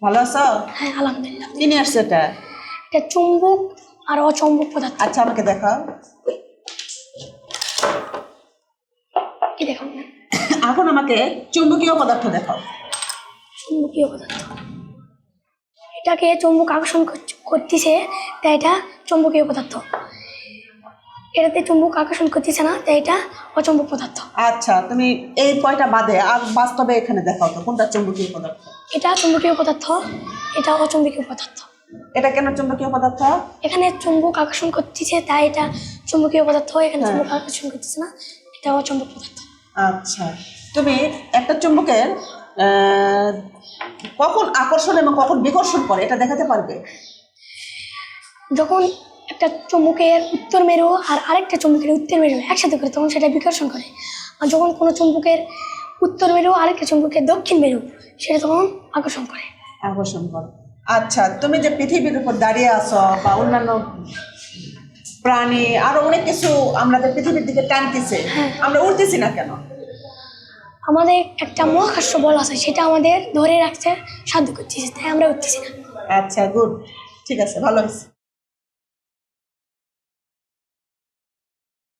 ভালো আছো? হ্যাঁ আলহামদুলিল্লাহ। কি নিয়ে আসছো এটা? এটা চুম্বক আর অচুম্বক পদার্থ। আচ্ছা আমাকে দেখাও। কি দেখাবো? এখন আমাকে চুম্বকীয় পদার্থ দেখাও। চুম্বকীয় পদার্থ, এটাকে চুম্বক আকর্ষণ করতেছে তাই এটা চুম্বকীয় পদার্থ। এটাতে চুম্বক আকর্ষণ করতেছে না তাই এটা অচুম্বক পদার্থ। আচ্ছা তুমি এই কয়টা বাদে আর বাস্তবে এখানে দেখাও তো কোনটা চুম্বকীয় পদার্থ। এটা চুম্বকীয় পদার্থ, এটা অচুম্বকীয় পদার্থ। এটা কেন চুম্বকীয় পদার্থ? এখানে চুম্বক আকর্ষণ করতেছে তাই এটা চুম্বকীয় পদার্থ, এখানে চুম্বক আকর্ষণ করতেছে না এটা অচুম্বক পদার্থ। আচ্ছা তুমি একটা চুম্বকের কখন আকর্ষণ এবং কখন বিকর্ষণ করে এটা দেখাতে পারবে? যখন একটা চুম্বকের উত্তর মেরু আর আরেকটা চুম্বকের উত্তর মেরু একসাথে করে তখন সেটা বিকর্ষণ করে। আর যখন কোনো চুম্বকের উত্তর মেরু আরেকটা চুম্বকের দক্ষিণ মেরু সেটা তখন আকর্ষণ করে। আকর্ষণ করে। আচ্ছা তুমি যে পৃথিবীর উপর দাঁড়িয়ে আছো বা অন্যান্য প্রাণী আরো অনেক কিছু আমাদের পৃথিবীর দিকে টানতেছে, আমরা উঠতেছি না কেন? আমাদের একটা মহাকর্ষ বল আছে সেটা আমাদের ধরে রাখতে সাহায্য করতেছে তাই আমরা উঠতেছি না। আচ্ছা গুড, ঠিক আছে, ভালো হয়েছে।